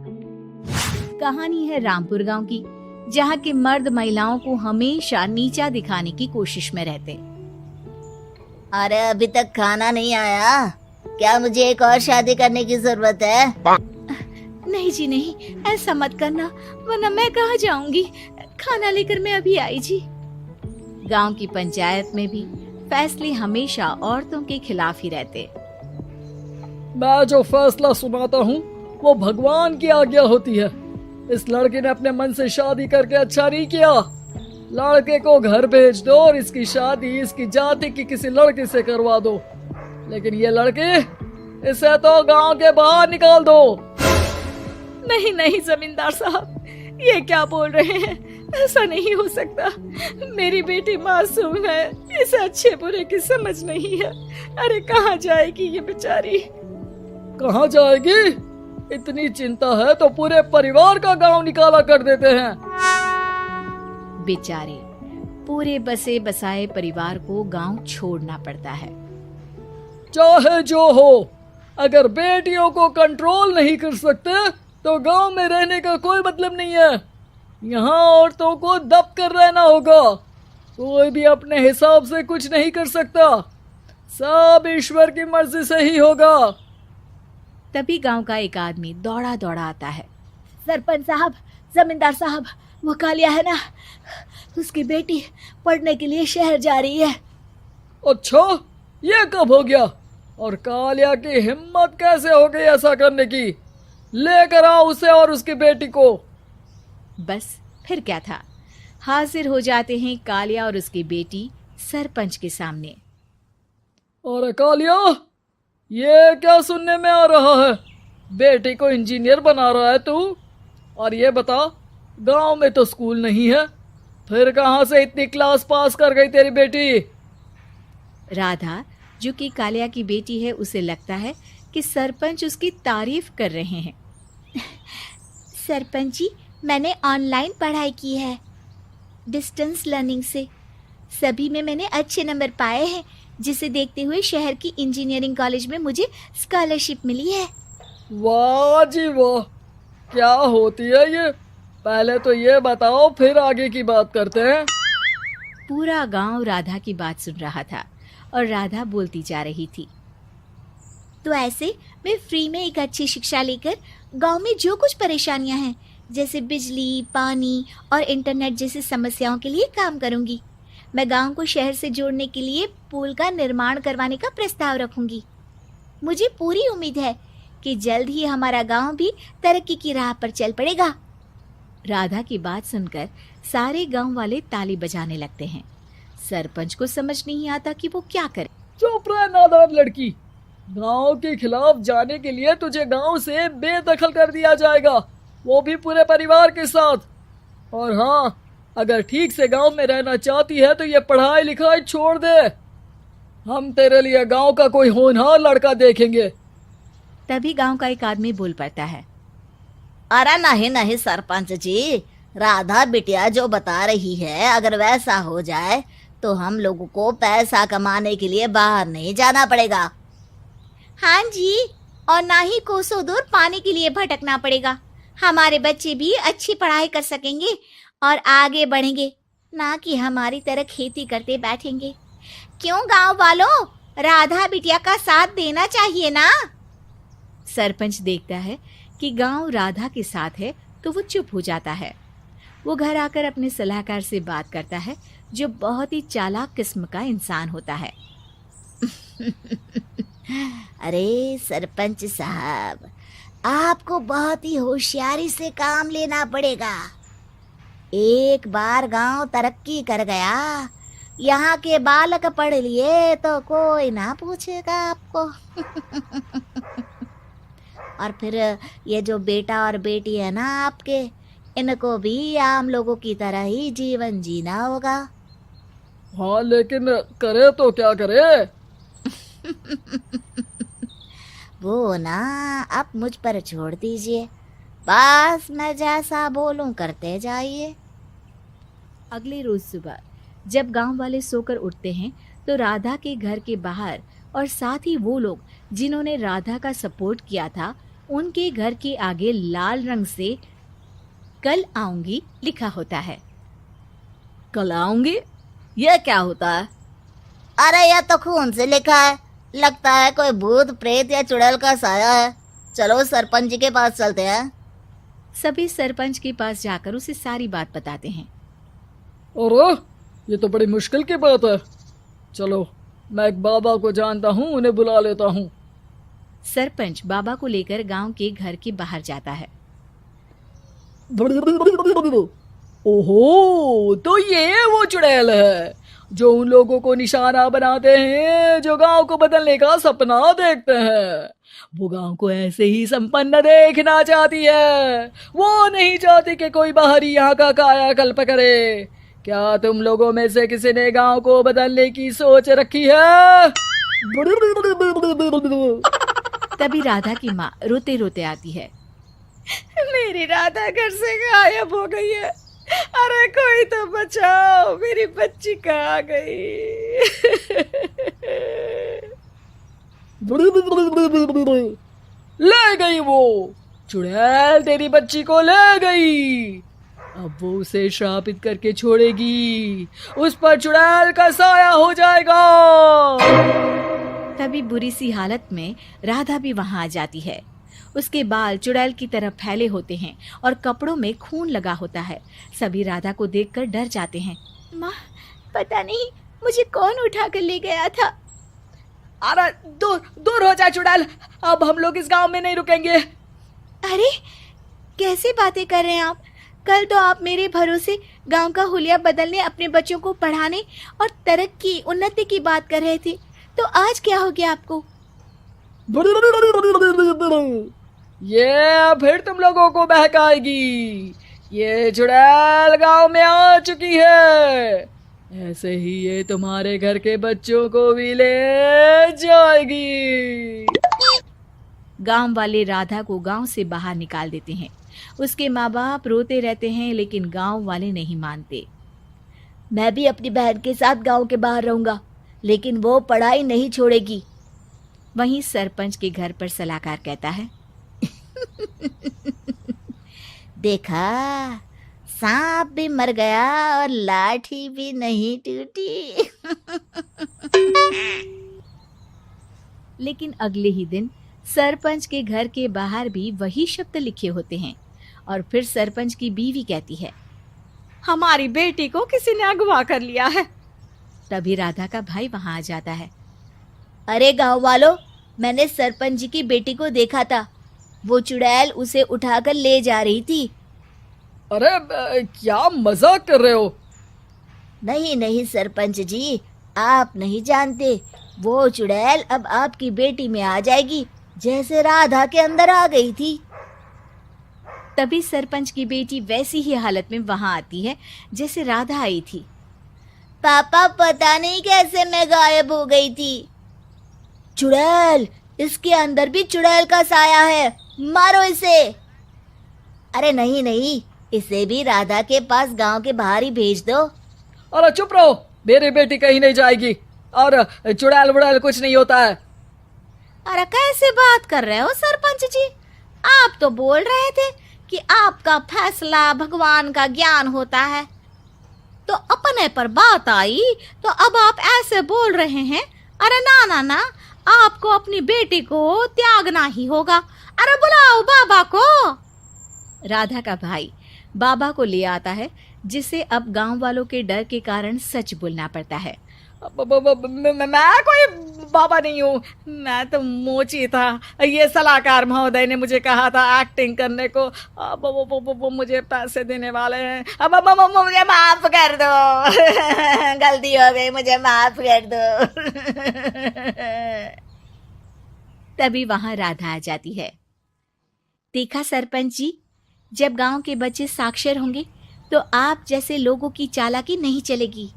कहानी है रामपुर गांव की, जहां के मर्द महिलाओं को हमेशा नीचा दिखाने की कोशिश में रहते। अरे अभी तक खाना नहीं आया, क्या मुझे एक और शादी करने की जरूरत है? नहीं जी नहीं, ऐसा मत करना, वरना मैं कहाँ जाऊंगी। खाना लेकर मैं अभी आई जी। गांव की पंचायत में भी फैसले हमेशा औरतों के खिलाफ ही रहते। मैं जो फैसला सुनाता हूँ वो भगवान की आज्ञा होती है। इस लड़के ने अपने मन से शादी करके अच्छा नहीं किया। लड़के को घर भेज दो और इसकी शादी इसकी जाति की किसी लड़के से करवा दो, लेकिन ये लड़के, इसे तो गांव के बाहर निकाल दो। नहीं नहीं जमींदार साहब, ये क्या बोल रहे हैं? ऐसा नहीं हो सकता। मेरी बेटी मासूम है, इसे अच्छे बुरे की समझ नहीं है। अरे कहाँ जाएगी ये बेचारी? कहाँ जाएगी? इतनी चिंता है तो पूरे परिवार का गांव निकाला कर देते हैं। बेचारे पूरे बसे बसाए परिवार को गांव छोड़ना पड़ता है। चाहे जो हो, अगर बेटियों को कंट्रोल नहीं कर सकते तो गांव में रहने का कोई मतलब नहीं है। यहाँ औरतों को दब कर रहना होगा। कोई भी अपने हिसाब से कुछ नहीं कर सकता, सब ईश्वर की मर्जी से ही होगा। तभी गांव का एक आदमी दौड़ा दौड़ा आता है। सरपंच साहब, जमींदार साहब, वो कालिया है ना, उसकी बेटी पढ़ने के लिए शहर जा रही है। अच्छा, ये कब हो गया? और कालिया की हिम्मत कैसे हो गई ऐसा करने की? लेकर आओ उसे और उसकी बेटी को। बस फिर क्या था, हाजिर हो जाते हैं कालिया और उसकी बेटी सरपंच के सामने। और कालिया, ये क्या सुनने में आ रहा है? बेटी को इंजीनियर बना रहा है तू? और ये बता, गांव में तो स्कूल नहीं है, फिर कहां से इतनी क्लास पास कर गई तेरी बेटी? राधा, जो कि कालिया की बेटी है, उसे लगता है कि सरपंच उसकी तारीफ कर रहे हैं। सरपंच जी, मैंने ऑनलाइन पढ़ाई की है, डिस्टेंस लर्निंग से। सभी में मैंने अच्छे नंबर पाए हैं, जिसे देखते हुए शहर की इंजीनियरिंग कॉलेज में मुझे स्कॉलरशिप मिली है। वाह जी वाह, क्या होती है ये? पहले तो ये बताओ, फिर आगे की बात करते हैं। पूरा गांव राधा की बात सुन रहा था और राधा बोलती जा रही थी। तो ऐसे मैं फ्री में एक अच्छी शिक्षा लेकर गांव में जो कुछ परेशानियां हैं, जैसे बिजली, पानी और इंटरनेट जैसी समस्याओं के लिए काम करूंगी। मैं गांव को शहर से जोड़ने के लिए पुल का निर्माण करवाने का प्रस्ताव रखूंगी। मुझे पूरी उम्मीद है कि जल्द ही हमारा गांव भी तरक्की की राह पर चल पड़ेगा। राधा की बात सुनकर सारे गांव वाले ताली बजाने लगते हैं। सरपंच को समझ नहीं आता कि वो क्या करे। चुप रह नादान लड़की, गांव के खिलाफ जाने के लिए तुझे गांव से बेदखल कर दिया जाएगा, वो भी पूरे परिवार के साथ। और हाँ, अगर ठीक से गांव में रहना चाहती है तो ये पढ़ाई लिखाई छोड़ दे। हम तेरे लिए गांव का कोई होनहार लड़का देखेंगे। तभी गांव का एक आदमी बोल पड़ता है। अरे नहीं नहीं सरपंच जी, राधा बिटिया जो बता रही है, अगर वैसा हो जाए तो हम लोगों को पैसा कमाने के लिए बाहर नहीं जाना पड़ेगा। हाँ जी, और ना ही कोसों दूर पानी के लिए भटकना पड़ेगा। हमारे बच्चे भी अच्छी पढ़ाई कर सकेंगे और आगे बढ़ेंगे, ना कि हमारी तरह खेती करते बैठेंगे। क्यों गांव वालों, राधा बिटिया का साथ देना चाहिए ना। सरपंच देखता है कि गांव राधा के साथ है तो वो चुप हो जाता है। वो घर आकर अपने सलाहकार से बात करता है, जो बहुत ही चालाक किस्म का इंसान होता है। अरे सरपंच साहब, आपको बहुत ही होशियारी से काम लेना पड़ेगा। एक बार गांव तरक्की कर गया, यहाँ के बालक पढ़ लिए तो कोई ना पूछेगा आपको। और फिर ये जो बेटा और बेटी है ना आपके, इनको भी आम लोगों की तरह ही जीवन जीना होगा। हाँ, लेकिन करे तो क्या करे? वो ना आप मुझ पर छोड़ दीजिए, बस मैं जैसा बोलूं करते जाइए। अगले रोज सुबह जब गांव वाले सोकर उठते हैं तो राधा के घर के बाहर और साथ ही वो लोग जिन्होंने राधा का सपोर्ट किया था, उनके घर के आगे लाल रंग से कल आऊंगी लिखा होता है। कल आऊंगी, यह क्या होता है? अरे यह तो खून से लिखा है, लगता है कोई भूत प्रेत या चुड़ैल का साया है। चलो सरपंच जी के पास चलते हैं। सभी सरपंच के पास जाकर उसे सारी बात बताते हैं। अरे ये तो बड़ी मुश्किल की बात है। चलो मैं एक बाबा को जानता हूँ, उन्हें बुला लेता हूँ। सरपंच बाबा को लेकर गांव के घर के बाहर जाता है। ओहो, तो ये वो चुड़ैल है जो उन लोगों को निशाना बनाते हैं जो गांव को बदलने का सपना देखते हैं। वो गांव को ऐसे ही संपन्न देखना चाहती है। वो नहीं चाहती कि कोई बाहरी यहाँ का कायाकल्प करे। क्या तुम लोगों में से किसी ने गांव को बदलने की सोच रखी है? तभी राधा की माँ रोते रोते आती है। मेरी राधा घर से गायब हो गई है। अरे कोई तो बचाओ, मेरी बच्ची कहाँ गई? ले गई वो चुड़ैल, तेरी बच्ची को ले गई। अब वो उसे श्रापित करके छोड़ेगी, उस पर चुड़ैल का साया हो जाएगा। तभी बुरी सी हालत में राधा भी वहां आ जाती है। उसके बाल चुड़ैल की तरह फैले होते हैं और कपड़ों में खून लगा होता है। सभी राधा को देखकर डर जाते हैं। माँ, पता नहीं मुझे कौन उठा कर ले गया था। अरे दूर दूर हो जा चुड़ैल, अब हम लोग इस गांव में नहीं रुकेंगे। अरे कैसी बातें कर रहे हैं आप? कल तो आप मेरे भरोसे गांव का हुलिया बदलने, अपने बच्चों को पढ़ाने और तरक्की उन्नति की बात कर रहे थे, तो आज क्या हो गया आपको? ये फिर तुम लोगों को बहकाएगी। ये चुड़ैल गांव में आ चुकी है, ऐसे ही ये तुम्हारे घर के बच्चों को भी ले जाएगी। गांव वाले राधा को गांव से बाहर निकाल देते हैं। उसके माँ बाप रोते रहते हैं, लेकिन गांव वाले नहीं मानते। मैं भी अपनी बहन के साथ गांव के बाहर रहूंगा, लेकिन वो पढ़ाई नहीं छोड़ेगी। वहीं सरपंच के घर पर सलाहकार कहता है। देखा, सांप भी मर गया और लाठी भी नहीं टूटी। लेकिन अगले ही दिन सरपंच के घर के बाहर भी वही शब्द लिखे होते हैं। और फिर सरपंच की बीवी कहती है, हमारी बेटी को किसी ने अगवा कर लिया है। तभी राधा का भाई वहां आ जाता है। अरे गांव वालों, मैंने सरपंच जी की बेटी को देखा था। वो चुड़ैल उसे उठाकर ले जा रही थी। अरे क्या मजाक कर रहे हो? नहीं नहीं सरपंच जी, आप नहीं जानते। वो चुड़ैल अब आपकी बेटी में आ जाएगी, जैसे राधा के अंदर आ गई थी। तभी सरपंच की बेटी वैसी ही हालत में वहां आती है जैसे राधा आई थी। पापा, पता नहीं कैसे मैं गायब हो गई थी। चुड़ैल, इसके अंदर भी चुड़ैल का साया है, मारो इसे। अरे नहीं नहीं, इसे भी राधा के पास गांव के बाहर ही भेज दो। अरे चुप रहो, मेरी बेटी कहीं नहीं जाएगी और चुड़ैल बुड़ैल कुछ नहीं होता है। अरे कैसे बात कर रहे हो सरपंच जी? आप तो बोल रहे थे कि आपका फैसला भगवान का ज्ञान होता है, तो अपने पर बात आई तो अब आप ऐसे बोल रहे हैं। अरे ना ना ना, आपको अपनी बेटी को त्यागना ही होगा। अरे बुलाओ बाबा को। राधा का भाई बाबा को ले आता है, जिसे अब गांव वालों के डर के कारण सच बोलना पड़ता है। मैं कोई बाबा नहीं हूँ, मैं तो मोची था। ये सलाहकार महोदय ने मुझे कहा था एक्टिंग करने को। अब वो मुझे पैसे देने वाले हैं। अब मुझे माफ कर दो। गलती हो गई, मुझे माफ कर दो। तभी वहां राधा आ जाती है। देखा सरपंच जी, जब गांव के बच्चे साक्षर होंगे तो आप जैसे लोगों की चालाकी नहीं चलेगी।